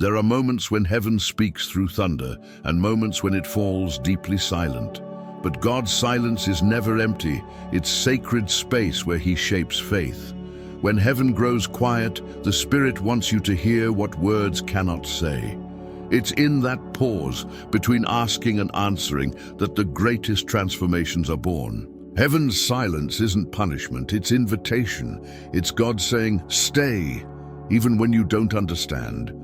There are moments when heaven speaks through thunder and moments when it falls deeply silent. But God's silence is never empty. It's sacred space where He shapes faith. When heaven grows quiet, the Spirit wants you to hear what words cannot say. It's in that pause between asking and answering that the greatest transformations are born. Heaven's silence isn't punishment, it's invitation. It's God saying, stay, even when you don't understand.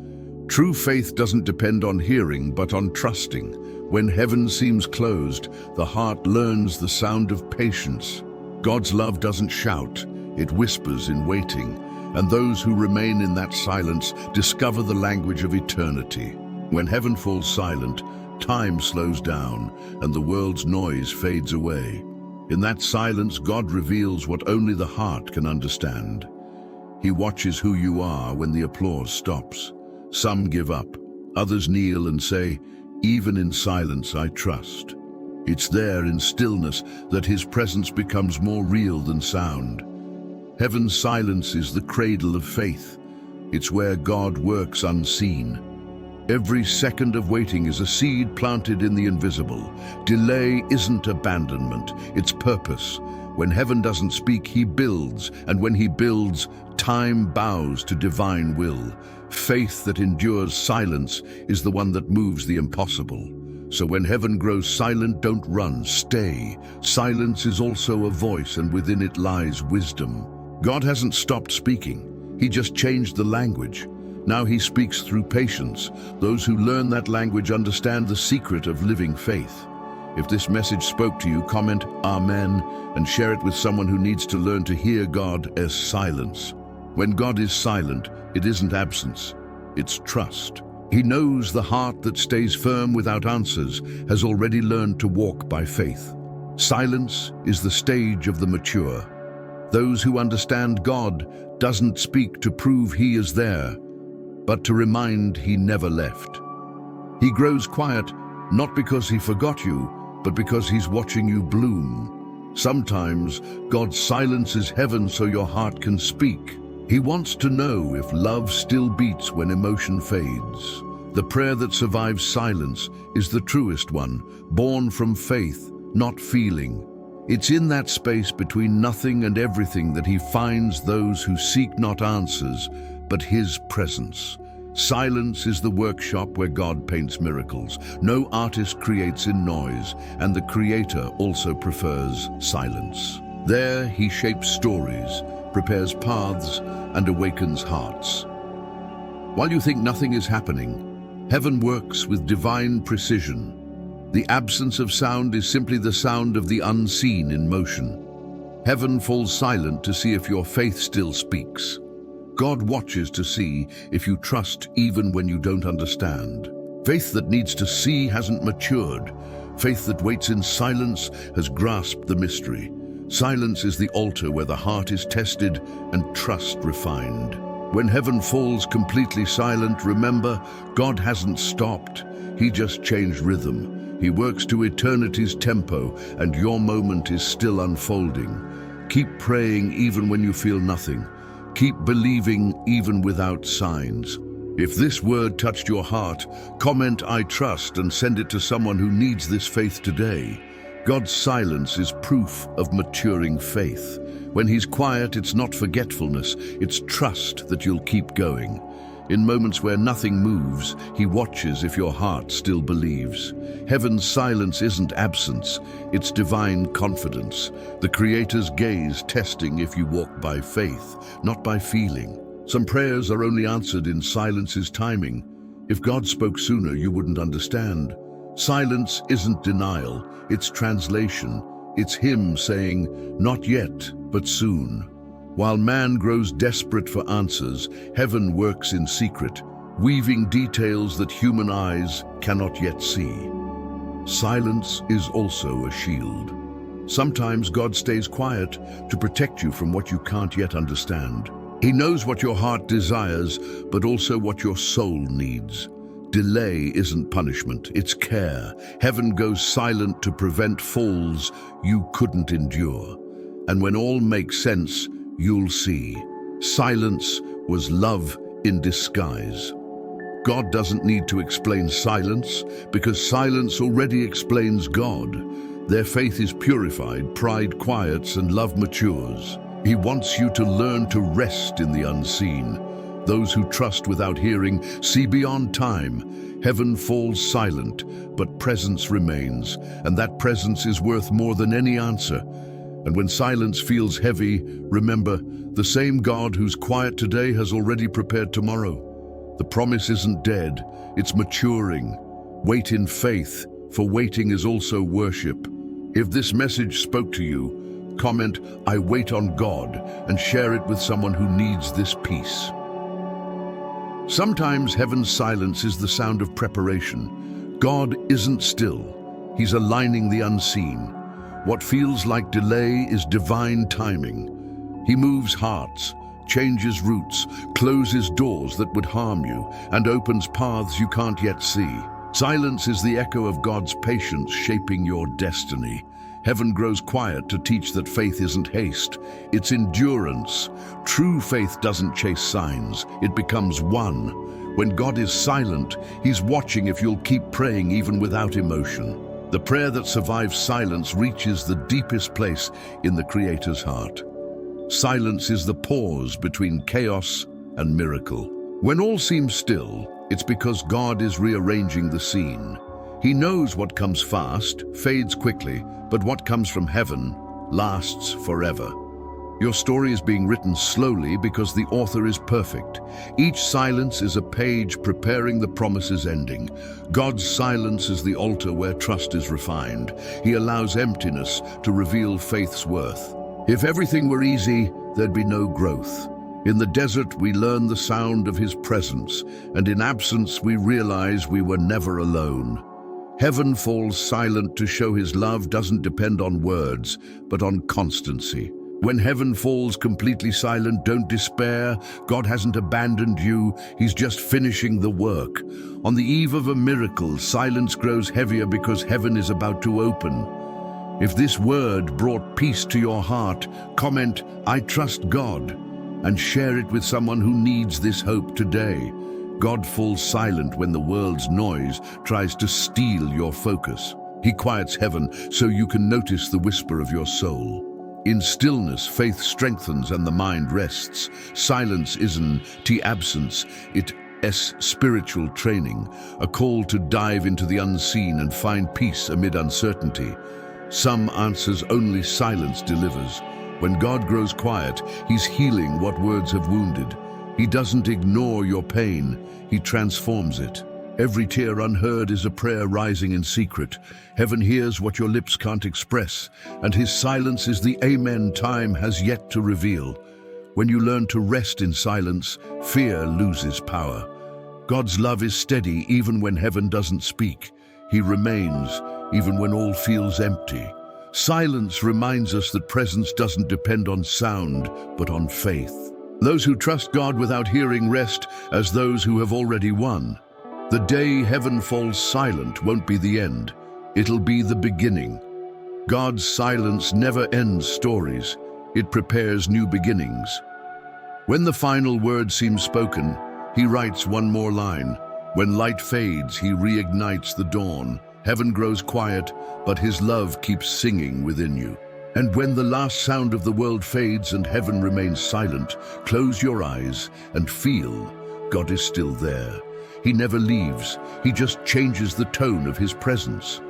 True faith doesn't depend on hearing, but on trusting. When heaven seems closed, the heart learns the sound of patience. God's love doesn't shout, it whispers in waiting. And those who remain in that silence discover the language of eternity. When heaven falls silent, time slows down and the world's noise fades away. In that silence, God reveals what only the heart can understand. He watches who you are when the applause stops. Some give up, others kneel and say, even in silence I trust. It's there in stillness that His presence becomes more real than sound. Heaven's silence is the cradle of faith. It's where God works unseen. Every second of waiting is a seed planted in the invisible. Delay isn't abandonment, it's purpose. When heaven doesn't speak, He builds, and when He builds, time bows to divine will. Faith that endures silence is the one that moves the impossible. So when heaven grows silent, don't run, stay. Silence is also a voice, and within it lies wisdom. God hasn't stopped speaking, He just changed the language. Now He speaks through patience. Those who learn that language understand the secret of living faith. If this message spoke to you, comment Amen and share it with someone who needs to learn to hear God as silence. When God is silent, it isn't absence, it's trust. He knows the heart that stays firm without answers has already learned to walk by faith. Silence is the stage of the mature. Those who understand God doesn't speak to prove He is there, but to remind He never left. He grows quiet, not because He forgot you, but because He's watching you bloom. Sometimes God silences heaven so your heart can speak. He wants to know if love still beats when emotion fades. The prayer that survives silence is the truest one, born from faith, not feeling. It's in that space between nothing and everything that He finds those who seek not answers, but His presence. Silence is the workshop where God paints miracles. No artist creates in noise, and the Creator also prefers silence. There He shapes stories, prepares paths, and awakens hearts. While you think nothing is happening, heaven works with divine precision. The absence of sound is simply the sound of the unseen in motion. Heaven falls silent to see if your faith still speaks. God watches to see if you trust even when you don't understand. Faith that needs to see hasn't matured. Faith that waits in silence has grasped the mystery. Silence is the altar where the heart is tested and trust refined. When heaven falls completely silent, remember, God hasn't stopped. He just changed rhythm. He works to eternity's tempo, and your moment is still unfolding. Keep praying even when you feel nothing. Keep believing even without signs. If this word touched your heart, comment I trust and send it to someone who needs this faith today. God's silence is proof of maturing faith. When He's quiet, it's not forgetfulness, it's trust that you'll keep going. In moments where nothing moves, He watches if your heart still believes. Heaven's silence isn't absence, it's divine confidence. The Creator's gaze testing if you walk by faith, not by feeling. Some prayers are only answered in silence's timing. If God spoke sooner, you wouldn't understand. Silence isn't denial, it's translation. It's Him saying, not yet, but soon. While man grows desperate for answers, heaven works in secret, weaving details that human eyes cannot yet see. Silence is also a shield. Sometimes God stays quiet to protect you from what you can't yet understand. He knows what your heart desires, but also what your soul needs. Delay isn't punishment, it's care. Heaven goes silent to prevent falls you couldn't endure. And when all makes sense, you'll see. Silence was love in disguise. God doesn't need to explain silence because silence already explains God. Their faith is purified, pride quiets, and love matures. He wants you to learn to rest in the unseen. Those who trust without hearing see beyond time. Heaven falls silent, but presence remains, and that presence is worth more than any answer. And when silence feels heavy, remember, the same God who's quiet today has already prepared tomorrow. The promise isn't dead, it's maturing. Wait in faith, for waiting is also worship. If this message spoke to you, comment, "I wait on God," and share it with someone who needs this peace. Sometimes heaven's silence is the sound of preparation. God isn't still. He's aligning the unseen. What feels like delay is divine timing. He moves hearts, changes routes, closes doors that would harm you, and opens paths you can't yet see. Silence is the echo of God's patience shaping your destiny. Heaven grows quiet to teach that faith isn't haste, it's endurance. True faith doesn't chase signs, it becomes one. When God is silent, He's watching if you'll keep praying even without emotion. The prayer that survives silence reaches the deepest place in the Creator's heart. Silence is the pause between chaos and miracle. When all seems still, it's because God is rearranging the scene. He knows what comes fast, fades quickly, but what comes from heaven lasts forever. Your story is being written slowly because the author is perfect. Each silence is a page preparing the promise's ending. God's silence is the altar where trust is refined. He allows emptiness to reveal faith's worth. If everything were easy, there'd be no growth. In the desert, we learn the sound of His presence, and in absence, we realize we were never alone. Heaven falls silent to show His love doesn't depend on words, but on constancy. When heaven falls completely silent, don't despair. God hasn't abandoned you. He's just finishing the work. On the eve of a miracle, silence grows heavier because heaven is about to open. If this word brought peace to your heart, comment, "I trust God," and share it with someone who needs this hope today. God falls silent when the world's noise tries to steal your focus. He quiets heaven so you can notice the whisper of your soul. In stillness, faith strengthens and the mind rests. Silence isn't absence, it's spiritual training, a call to dive into the unseen and find peace amid uncertainty. Some answers only silence delivers. When God grows quiet, He's healing what words have wounded. He doesn't ignore your pain, He transforms it. Every tear unheard is a prayer rising in secret. Heaven hears what your lips can't express, and His silence is the amen time has yet to reveal. When you learn to rest in silence, fear loses power. God's love is steady even when heaven doesn't speak. He remains even when all feels empty. Silence reminds us that presence doesn't depend on sound, but on faith. Those who trust God without hearing rest as those who have already won. The day heaven falls silent won't be the end. It'll be the beginning. God's silence never ends stories. It prepares new beginnings. When the final word seems spoken, He writes one more line. When light fades, He reignites the dawn. Heaven grows quiet, but His love keeps singing within you. And when the last sound of the world fades and heaven remains silent, close your eyes and feel God is still there. He never leaves. He just changes the tone of His presence.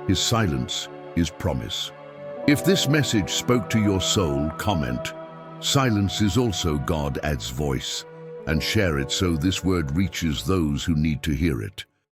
His silence is promise. If this message spoke to your soul, comment, "Silence is also God adds voice," and share it so this word reaches those who need to hear it.